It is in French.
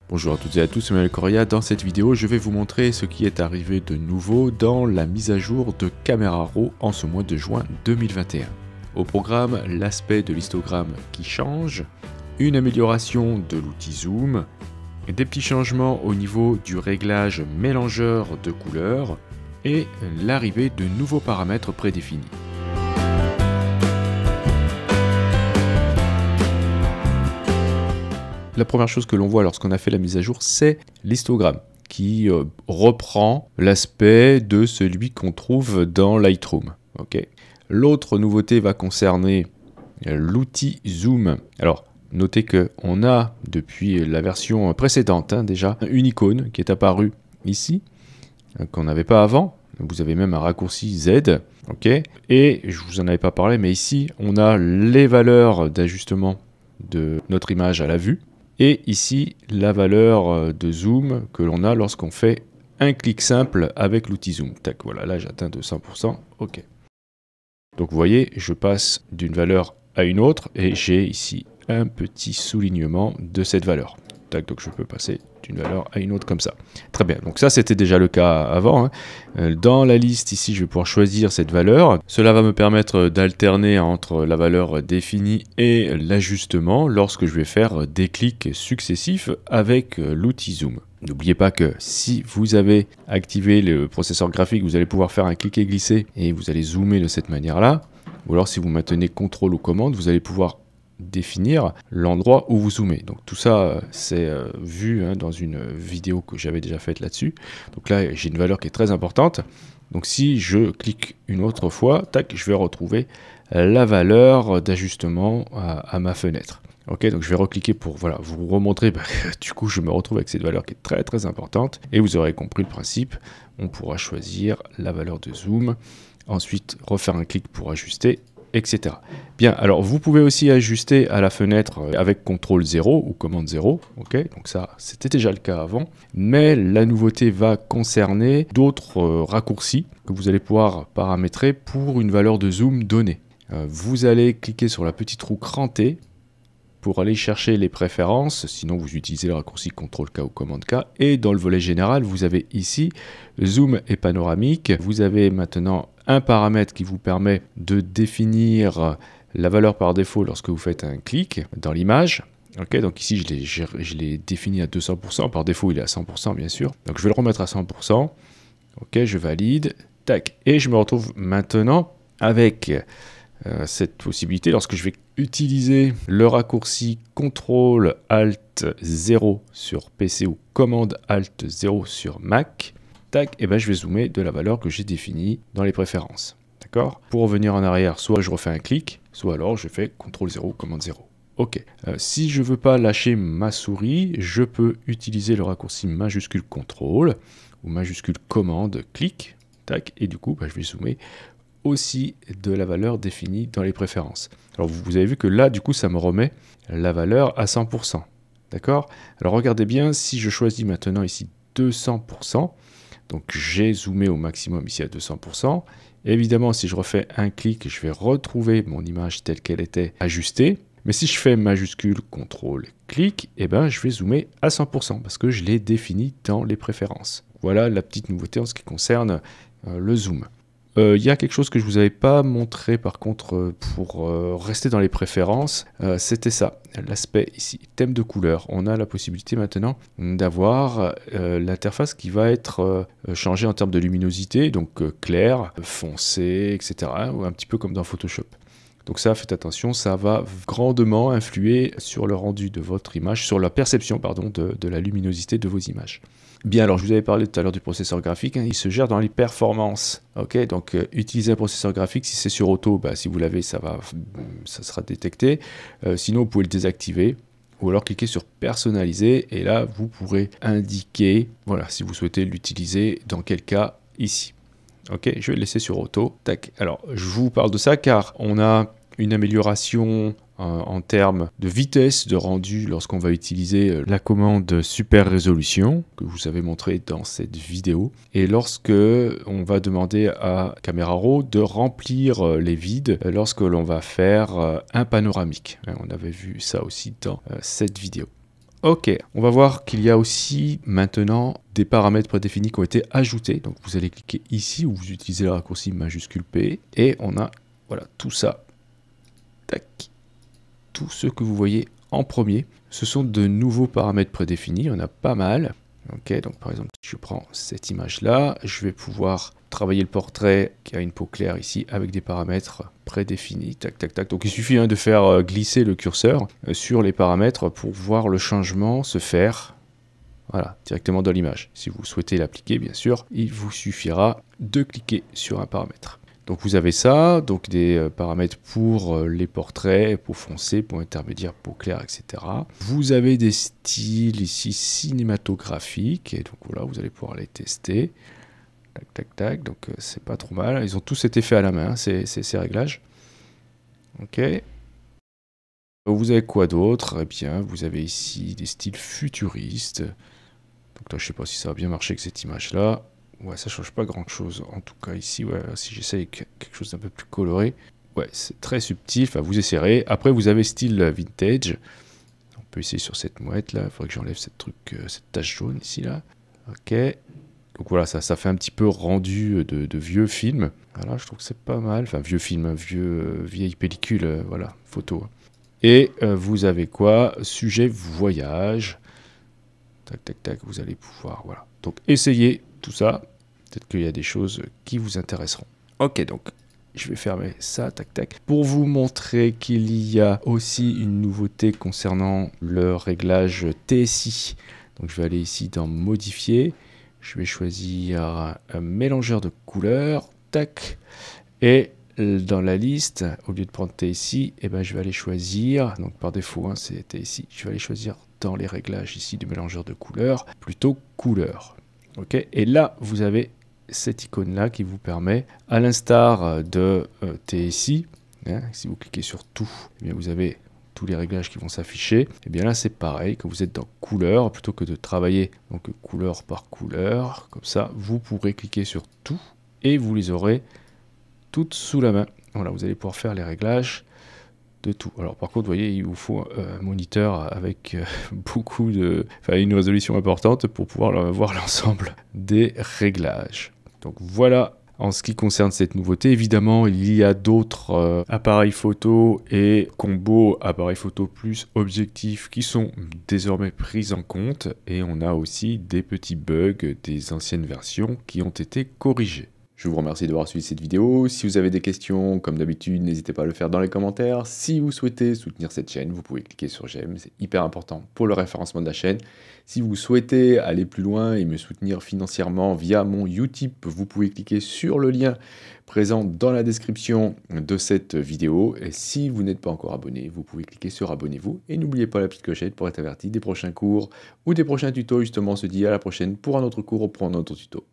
Bonjour à toutes et à tous, c'est Emmanuel Correa. Dans cette vidéo, je vais vous montrer ce qui est arrivé de nouveau dans la mise à jour de Camera Raw en ce mois de juin 2021. Au programme, l'aspect de l'histogramme qui change, une amélioration de l'outil Zoom, des petits changements au niveau du réglage mélangeur de couleurs et l'arrivée de nouveaux paramètres prédéfinis. La première chose que l'on voit lorsqu'on a fait la mise à jour, c'est l'histogramme qui reprend l'aspect de celui qu'on trouve dans Lightroom. Okay. L'autre nouveauté va concerner l'outil Zoom. Alors, notez qu'on a, depuis la version précédente déjà, une icône qui est apparue ici, qu'on n'avait pas avant. Vous avez même un raccourci Z. Okay. Et je ne vous en avais pas parlé, mais ici, on a les valeurs d'ajustement de notre image à la vue. Et ici, la valeur de zoom que l'on a lorsqu'on fait un clic simple avec l'outil zoom. Tac, voilà, là j'atteins de 100%, ok. Donc vous voyez, je passe d'une valeur à une autre et j'ai ici un petit soulignement de cette valeur. Tac, donc je peux passer d'une valeur à une autre comme ça. Très bien, donc ça c'était déjà le cas avant. Dans la liste ici, je vais pouvoir choisir cette valeur. Cela va me permettre d'alterner entre la valeur définie et l'ajustement lorsque je vais faire des clics successifs avec l'outil Zoom. N'oubliez pas que si vous avez activé le processeur graphique, vous allez pouvoir faire un clic et glisser et vous allez zoomer de cette manière-là. Ou alors si vous maintenez CTRL ou commande, vous allez pouvoir définir l'endroit où vous zoomez. Donc tout ça c'est vu dans une vidéo que j'avais déjà faite là-dessus. Donc là j'ai une valeur qui est très importante. Donc si je clique une autre fois, tac, je vais retrouver la valeur d'ajustement à ma fenêtre. Ok, donc je vais recliquer pour voilà, vous remontrer, du coup je me retrouve avec cette valeur qui est très très importante. Et vous aurez compris le principe, on pourra choisir la valeur de zoom, ensuite refaire un clic pour ajuster, etc. Bien, alors vous pouvez aussi ajuster à la fenêtre avec CTRL 0 ou commande 0, ok, donc ça c'était déjà le cas avant, mais la nouveauté va concerner d'autres raccourcis que vous allez pouvoir paramétrer pour une valeur de zoom donnée. Vous allez cliquer sur la petite roue crantée pour aller chercher les préférences, sinon vous utilisez le raccourci CTRL-K ou commande-K, et dans le volet général, vous avez ici zoom et panoramique. Vous avez maintenant un paramètre qui vous permet de définir la valeur par défaut lorsque vous faites un clic dans l'image. Okay, donc ici, je l'ai défini à 200%, par défaut il est à 100% bien sûr. Donc je vais le remettre à 100%, ok, je valide, tac, et je me retrouve maintenant avec cette possibilité, lorsque je vais utiliser le raccourci CTRL ALT 0 sur PC ou commande ALT 0 sur Mac, tac, et ben je vais zoomer de la valeur que j'ai définie dans les préférences. D'accord ? Pour revenir en arrière, soit je refais un clic, soit alors je fais CTRL 0, commande 0. Ok. Si je ne veux pas lâcher ma souris, je peux utiliser le raccourci majuscule CTRL ou majuscule commande clic, tac, et du coup, je vais zoomer aussi de la valeur définie dans les préférences. Alors vous avez vu que là, du coup, ça me remet la valeur à 100%. D'accord ? Alors regardez bien, si je choisis maintenant ici 200%, donc j'ai zoomé au maximum ici à 200%. Évidemment, si je refais un clic, je vais retrouver mon image telle qu'elle était ajustée. Mais si je fais majuscule, CTRL, clic, eh ben, je vais zoomer à 100% parce que je l'ai défini dans les préférences. Voilà la petite nouveauté en ce qui concerne le zoom. Il y a quelque chose que je ne vous avais pas montré par contre pour rester dans les préférences, c'était ça, l'aspect ici, thème de couleur. On a la possibilité maintenant d'avoir l'interface qui va être changée en termes de luminosité, donc clair, foncé, etc. Ou un petit peu comme dans Photoshop. Donc ça, faites attention, ça va grandement influer sur le rendu de votre image, sur la perception pardon, de la luminosité de vos images. Bien, alors je vous avais parlé tout à l'heure du processeur graphique, il se gère dans les performances. Ok, donc utilisez un processeur graphique, si c'est sur auto, si vous l'avez, ça sera détecté. Sinon, vous pouvez le désactiver. Ou alors cliquez sur personnaliser et là, vous pourrez indiquer, voilà, si vous souhaitez l'utiliser, dans quel cas, ici. Ok, je vais le laisser sur auto. Tac. Alors, je vous parle de ça car on a une amélioration en termes de vitesse de rendu lorsqu'on va utiliser la commande super résolution que vous avez montré dans cette vidéo. Et lorsque on va demander à Camera Raw de remplir les vides lorsque l'on va faire un panoramique. On avait vu ça aussi dans cette vidéo. Ok, on va voir qu'il y a aussi maintenant des paramètres prédéfinis qui ont été ajoutés. Donc vous allez cliquer ici où vous utilisez le raccourci majuscule P et on a voilà tout ça. Tac. Tout ce que vous voyez en premier, ce sont de nouveaux paramètres prédéfinis, il y en a pas mal. Ok, donc par exemple, si je prends cette image-là, je vais pouvoir travailler le portrait qui a une peau claire ici avec des paramètres prédéfinis. Tac, tac, tac. Donc il suffit de faire glisser le curseur sur les paramètres pour voir le changement se faire voilà, directement dans l'image. Si vous souhaitez l'appliquer, bien sûr, il vous suffira de cliquer sur un paramètre. Donc vous avez ça, donc des paramètres pour les portraits, peau foncée, peau intermédiaire, peau claire, etc. Vous avez des styles ici cinématographiques, et donc voilà, vous allez pouvoir les tester. Tac, tac, tac, donc c'est pas trop mal. Ils ont tous été faits à la main, ces réglages. Ok. Vous avez quoi d'autre? Eh bien, vous avez ici des styles futuristes. Donc là, je sais pas si ça va bien marcher avec cette image-là. Ouais, ça change pas grand-chose. En tout cas, ici, ouais, si j'essaye quelque chose d'un peu plus coloré, ouais, c'est très subtil. Enfin, vous essayerez. Après, vous avez style vintage. On peut essayer sur cette mouette-là. Il faudrait que j'enlève cette tache jaune ici, là. Ok. Donc voilà, ça fait un petit peu rendu de vieux films. Voilà, je trouve que c'est pas mal. Enfin, vieux film, vieille pellicule, voilà, photo. Et vous avez quoi? Sujet voyage. Tac, tac, tac, vous allez pouvoir, voilà. Donc, essayez tout ça. Peut-être qu'il y a des choses qui vous intéresseront. Ok, donc, je vais fermer ça, tac, tac. Pour vous montrer qu'il y a aussi une nouveauté concernant le réglage TSI. Donc, je vais aller ici dans Modifier. Je vais choisir un mélangeur de couleurs. Tac. Et dans la liste, au lieu de prendre TSI, eh ben, je vais aller choisir, donc par défaut, hein, c'est TSI, je vais aller choisir dans les réglages ici du mélangeur de couleurs, plutôt couleur. Okay, et là, vous avez cette icône-là qui vous permet, à l'instar de TSI, hein, si vous cliquez sur tout, eh bien, vous avez tous les réglages qui vont s'afficher. Et eh bien là, c'est pareil, quand vous êtes dans couleur, plutôt que de travailler donc couleur par couleur, comme ça, vous pourrez cliquer sur tout et vous les aurez toutes sous la main. Voilà, vous allez pouvoir faire les réglages de tout. Alors par contre, vous voyez, il vous faut un moniteur avec une résolution importante pour pouvoir voir l'ensemble des réglages. Donc voilà en ce qui concerne cette nouveauté. Évidemment, il y a d'autres appareils photo et combos appareils photo plus objectifs qui sont désormais pris en compte. Et on a aussi des petits bugs des anciennes versions qui ont été corrigés. Je vous remercie d'avoir suivi cette vidéo. Si vous avez des questions, comme d'habitude, n'hésitez pas à le faire dans les commentaires. Si vous souhaitez soutenir cette chaîne, vous pouvez cliquer sur j'aime, c'est hyper important pour le référencement de la chaîne. Si vous souhaitez aller plus loin et me soutenir financièrement via mon Utip, vous pouvez cliquer sur le lien présent dans la description de cette vidéo. Et si vous n'êtes pas encore abonné, vous pouvez cliquer sur abonnez-vous. Et n'oubliez pas la petite clochette pour être averti des prochains cours ou des prochains tutos. Justement, on se dit à la prochaine pour un autre cours ou pour un autre tuto.